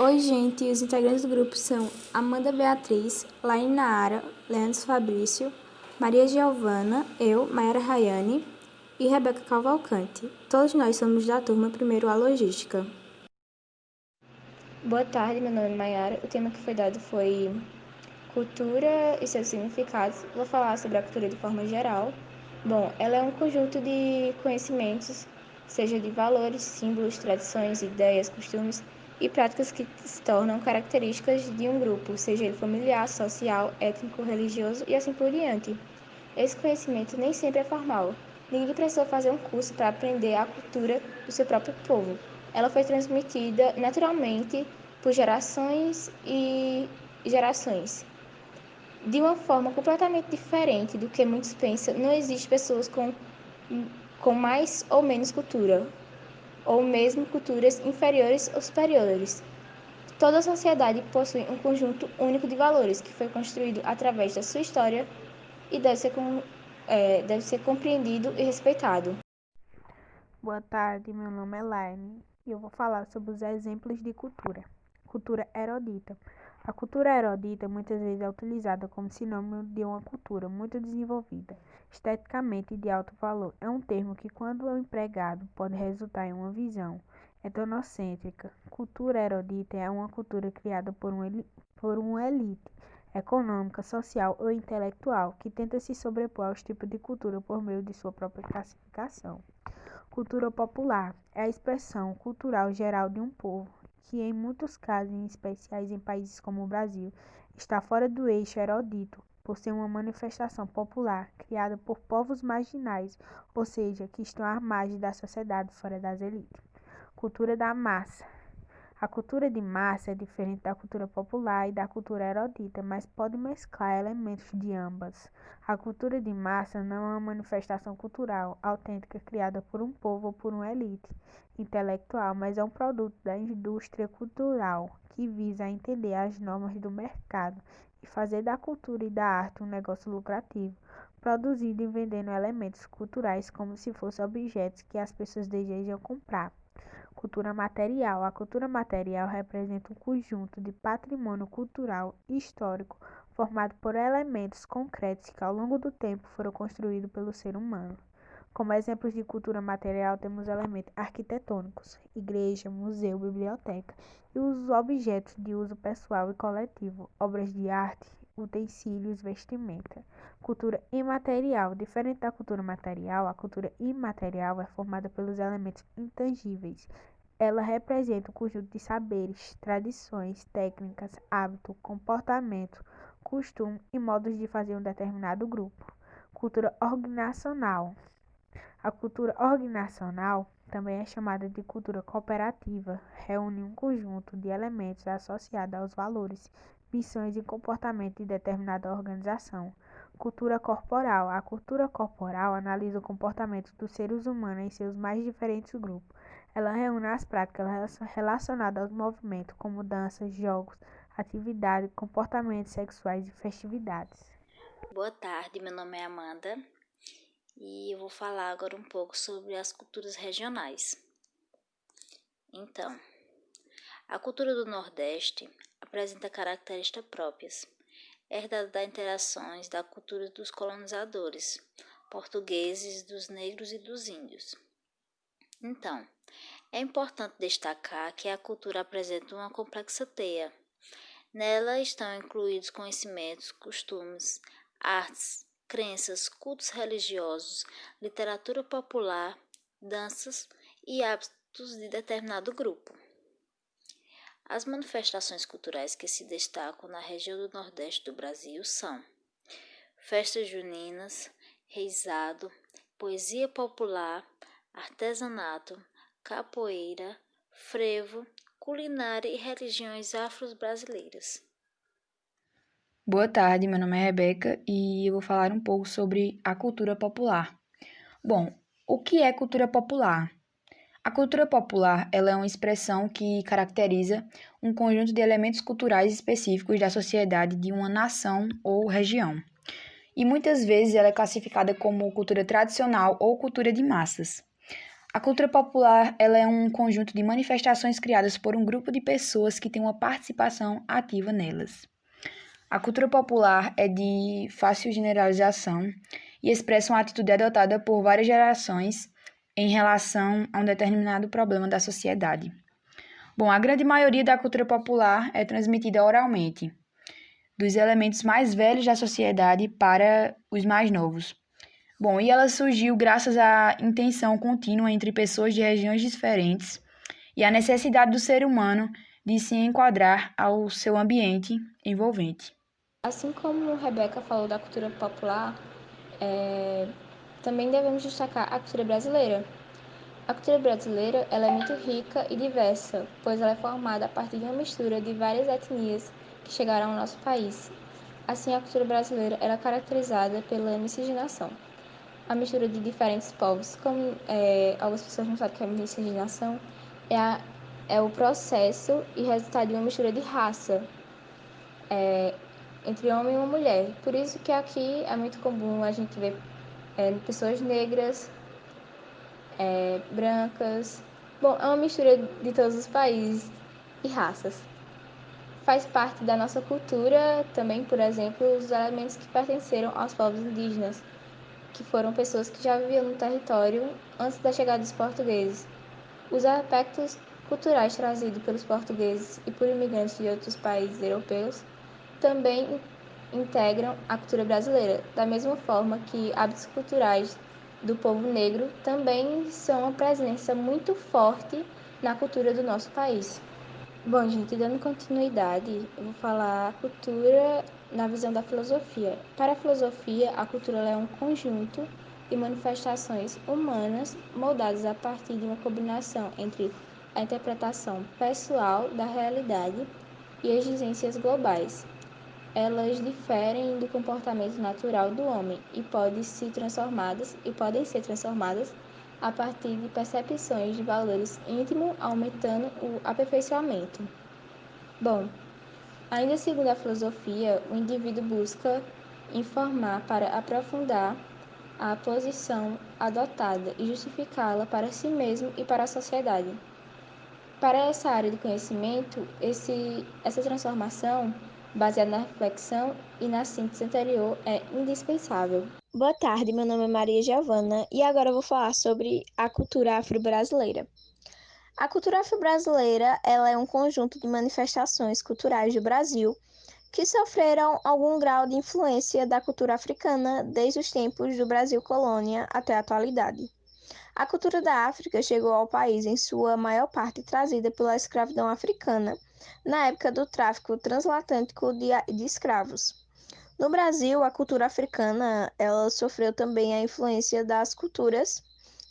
Oi, gente, os integrantes do grupo são Amanda Beatriz, Laine Naara, Leandro Fabrício, Maria Giovana, eu, Mayara Rayane e Rebeca Cavalcante. Todos nós somos da turma Primeiro A Logística. Boa tarde, meu nome é Mayara. O tema que foi dado foi cultura e seus significados. Vou falar sobre a cultura de forma geral. Bom, ela é um conjunto de conhecimentos, seja de valores, símbolos, tradições, ideias, costumes e práticas que se tornam características de um grupo, seja ele familiar, social, étnico, religioso e assim por diante. Esse conhecimento nem sempre é formal. Ninguém precisou fazer um curso para aprender a cultura do seu próprio povo. Ela foi transmitida naturalmente por gerações e gerações. De uma forma completamente diferente do que muitos pensam, não existe pessoas com mais ou menos cultura, ou mesmo culturas inferiores ou superiores. Toda a sociedade possui um conjunto único de valores que foi construído através da sua história e deve ser compreendido e respeitado. Boa tarde, meu nome é Laine e eu vou falar sobre os exemplos de cultura. Cultura erudita. A cultura erudita muitas vezes é utilizada como sinônimo de uma cultura muito desenvolvida, esteticamente de alto valor. É um termo que, quando empregado, pode resultar em uma visão etnocêntrica. Cultura erudita é uma cultura criada por uma elite econômica, social ou intelectual que tenta se sobrepor aos tipos de cultura por meio de sua própria classificação. Cultura popular é a expressão cultural geral de um povo, que em muitos casos, em especiais em países como o Brasil, está fora do eixo erudito, por ser uma manifestação popular criada por povos marginais, ou seja, que estão à margem da sociedade fora das elites. Cultura da massa. A cultura de massa é diferente da cultura popular e da cultura erudita, mas pode mesclar elementos de ambas. A cultura de massa não é uma manifestação cultural autêntica criada por um povo ou por uma elite intelectual, mas é um produto da indústria cultural que visa entender as normas do mercado e fazer da cultura e da arte um negócio lucrativo, produzindo e vendendo elementos culturais como se fossem objetos que as pessoas desejam comprar. Cultura material. A cultura material representa um conjunto de patrimônio cultural e histórico formado por elementos concretos que ao longo do tempo foram construídos pelo ser humano. Como exemplos de cultura material temos elementos arquitetônicos, igreja, museu, biblioteca, e os objetos de uso pessoal e coletivo, obras de arte, utensílios, vestimenta. Cultura imaterial. Diferente da cultura material, a cultura imaterial é formada pelos elementos intangíveis. Ela representa um conjunto de saberes, tradições, técnicas, hábito, comportamento, costume e modos de fazer um determinado grupo. Cultura organizacional. A cultura organizacional também é chamada de cultura cooperativa, reúne um conjunto de elementos associados aos valores, missões e comportamento de determinada organização. Cultura corporal. A cultura corporal analisa o comportamento dos seres humanos em seus mais diferentes grupos. Ela reúne as práticas relacionadas aos movimentos, como danças, jogos, atividades, comportamentos sexuais e festividades. Boa tarde, meu nome é Amanda e eu vou falar agora um pouco sobre as culturas regionais. Então, a cultura do Nordeste apresenta características próprias, herdada das interações da cultura dos colonizadores portugueses, dos negros e dos índios. Então, é importante destacar que a cultura apresenta uma complexa teia. Nela estão incluídos conhecimentos, costumes, artes, crenças, cultos religiosos, literatura popular, danças e hábitos de determinado grupo. As manifestações culturais que se destacam na região do Nordeste do Brasil são festas juninas, reizado, poesia popular, artesanato, capoeira, frevo, culinária e religiões afro-brasileiras. Boa tarde, meu nome é Rebeca e eu vou falar um pouco sobre a cultura popular. Bom, o que é cultura popular? A cultura popular, ela é uma expressão que caracteriza um conjunto de elementos culturais específicos da sociedade de uma nação ou região. E muitas vezes ela é classificada como cultura tradicional ou cultura de massas. A cultura popular ela é um conjunto de manifestações criadas por um grupo de pessoas que têm uma participação ativa nelas. A cultura popular é de fácil generalização e expressa uma atitude adotada por várias gerações em relação a um determinado problema da sociedade. Bom, a grande maioria da cultura popular é transmitida oralmente, dos elementos mais velhos da sociedade para os mais novos. Bom, e ela surgiu graças à intenção contínua entre pessoas de regiões diferentes e à necessidade do ser humano de se enquadrar ao seu ambiente envolvente. Assim como Rebeca falou da cultura popular, também devemos destacar a cultura brasileira. A cultura brasileira ela é muito rica e diversa, pois ela é formada a partir de uma mistura de várias etnias que chegaram ao nosso país. Assim, a cultura brasileira era caracterizada pela miscigenação. A mistura de diferentes povos, como algumas pessoas não sabem o que é miscigenação, é o processo e resultado de uma mistura de raça entre homem e uma mulher. Por isso que aqui é muito comum a gente ver pessoas negras, brancas. Bom, é uma mistura de todos os países e raças. Faz parte da nossa cultura também, por exemplo, os elementos que pertenceram aos povos indígenas, que foram pessoas que já viviam no território antes da chegada dos portugueses. Os aspectos culturais trazidos pelos portugueses e por imigrantes de outros países europeus também integram a cultura brasileira, da mesma forma que hábitos culturais do povo negro também são uma presença muito forte na cultura do nosso país. Bom, gente, dando continuidade, eu vou falar a cultura na visão da filosofia. Para a filosofia, a cultura é um conjunto de manifestações humanas moldadas a partir de uma combinação entre a interpretação pessoal da realidade e exigências globais. Elas diferem do comportamento natural do homem e podem ser transformadas a partir de percepções de valores íntimos, aumentando o aperfeiçoamento. Bom, ainda segundo a filosofia, o indivíduo busca informar para aprofundar a posição adotada e justificá-la para si mesmo e para a sociedade. Para essa área de conhecimento, essa transformação, baseada na reflexão e na síntese anterior, é indispensável. Boa tarde, meu nome é Maria Giovana e agora eu vou falar sobre a cultura afro-brasileira. A cultura afro-brasileira ela é um conjunto de manifestações culturais do Brasil que sofreram algum grau de influência da cultura africana desde os tempos do Brasil colônia até a atualidade. A cultura da África chegou ao país em sua maior parte trazida pela escravidão africana, na época do tráfico transatlântico de escravos. No Brasil, a cultura africana ela sofreu também a influência das culturas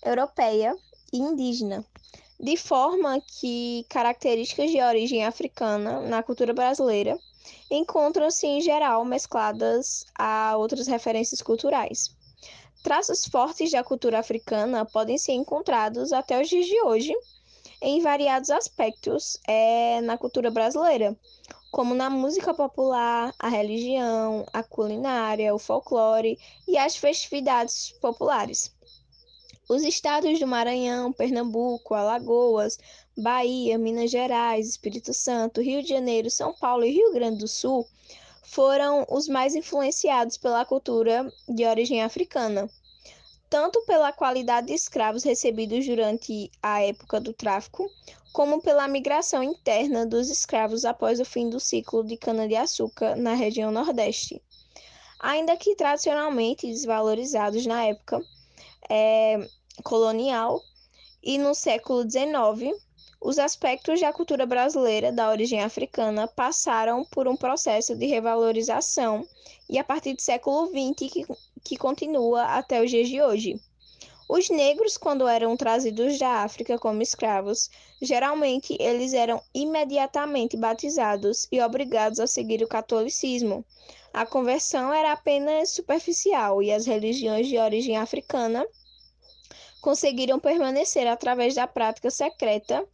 europeia e indígena, de forma que características de origem africana na cultura brasileira encontram-se em geral mescladas a outras referências culturais. Traços fortes da cultura africana podem ser encontrados até os dias de hoje em variados aspectos na cultura brasileira, como na música popular, a religião, a culinária, o folclore e as festividades populares. Os estados do Maranhão, Pernambuco, Alagoas, Bahia, Minas Gerais, Espírito Santo, Rio de Janeiro, São Paulo e Rio Grande do Sul foram os mais influenciados pela cultura de origem africana, tanto pela qualidade de escravos recebidos durante a época do tráfico, como pela migração interna dos escravos após o fim do ciclo de cana-de-açúcar na região Nordeste. Ainda que tradicionalmente desvalorizados na época colonial e no século XIX, os aspectos da cultura brasileira da origem africana passaram por um processo de revalorização e a partir do século XX que continua até os dias de hoje. Os negros, quando eram trazidos da África como escravos, geralmente eles eram imediatamente batizados e obrigados a seguir o catolicismo. A conversão era apenas superficial e as religiões de origem africana conseguiram permanecer através da prática secreta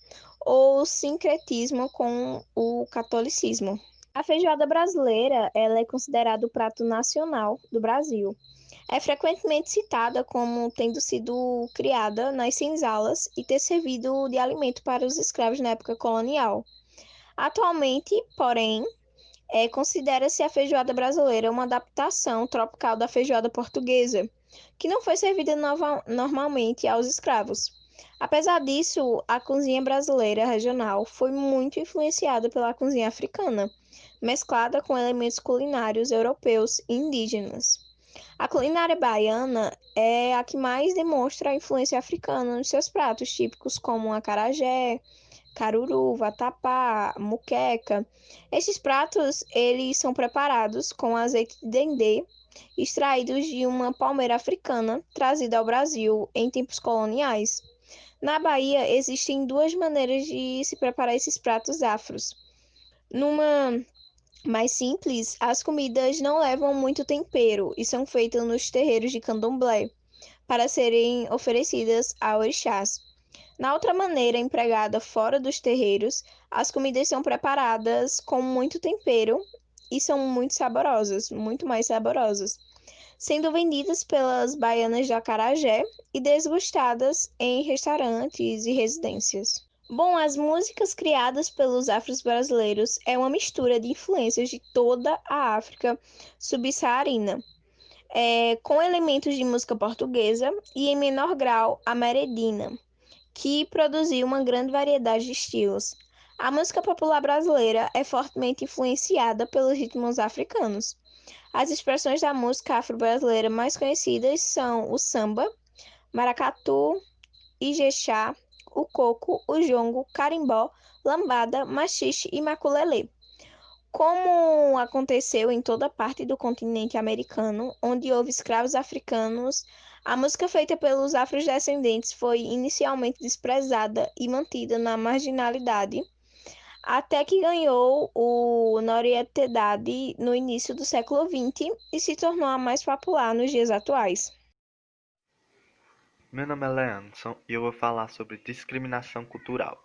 ou sincretismo com o catolicismo. A feijoada brasileira ela é considerada o prato nacional do Brasil. É frequentemente citada como tendo sido criada nas senzalas e ter servido de alimento para os escravos na época colonial. Atualmente, porém, considera-se a feijoada brasileira uma adaptação tropical da feijoada portuguesa, que não foi servida normalmente aos escravos. Apesar disso, a cozinha brasileira regional foi muito influenciada pela cozinha africana, mesclada com elementos culinários europeus e indígenas. A culinária baiana é a que mais demonstra a influência africana nos seus pratos típicos, como acarajé, caruru, vatapá, muqueca. Esses pratos, eles são preparados com azeite de dendê, extraídos de uma palmeira africana trazida ao Brasil em tempos coloniais. Na Bahia, existem duas maneiras de se preparar esses pratos afros. Numa mais simples, as comidas não levam muito tempero e são feitas nos terreiros de candomblé para serem oferecidas a orixás. Na outra maneira, empregada fora dos terreiros, as comidas são preparadas com muito tempero e são muito saborosas, muito mais saborosas, sendo vendidas pelas baianas de acarajé e desgustadas em restaurantes e residências. Bom, as músicas criadas pelos afros brasileiros é uma mistura de influências de toda a África subsaarina, com elementos de música portuguesa e, em menor grau, a meredina, que produziu uma grande variedade de estilos. A música popular brasileira é fortemente influenciada pelos ritmos africanos. As expressões da música afro-brasileira mais conhecidas são o samba, maracatu, ijexá, o coco, o jongo, carimbó, lambada, maxixe e maculelê. Como aconteceu em toda parte do continente americano, onde houve escravos africanos, a música feita pelos afrodescendentes foi inicialmente desprezada e mantida na marginalidade, até que ganhou notoriedade no início do século XX e se tornou a mais popular nos dias atuais. Meu nome é Leandson e eu vou falar sobre discriminação cultural.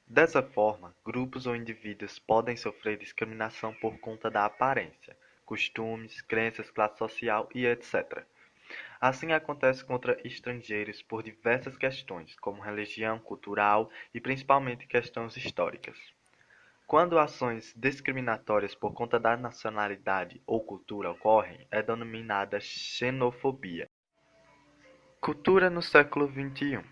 Dessa forma, grupos ou indivíduos podem sofrer discriminação por conta da aparência, costumes, crenças, classe social e etc. Assim acontece contra estrangeiros por diversas questões, como religião, cultural e principalmente questões históricas. Quando ações discriminatórias por conta da nacionalidade ou cultura ocorrem, é denominada xenofobia. Cultura no século XXI.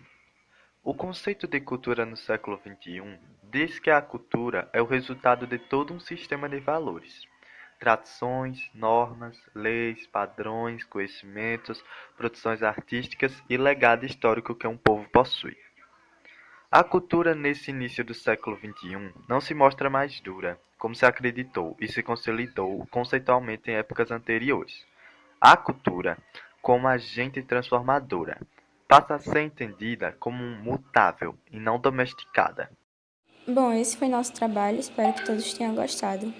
O conceito de cultura no século XXI diz que a cultura é o resultado de todo um sistema de valores, tradições, normas, leis, padrões, conhecimentos, produções artísticas e legado histórico que um povo possui. A cultura nesse início do século XXI não se mostra mais dura, como se acreditou e se consolidou conceitualmente em épocas anteriores. A cultura, como agente transformadora, passa a ser entendida como mutável e não domesticada. Bom, esse foi nosso trabalho, espero que todos tenham gostado.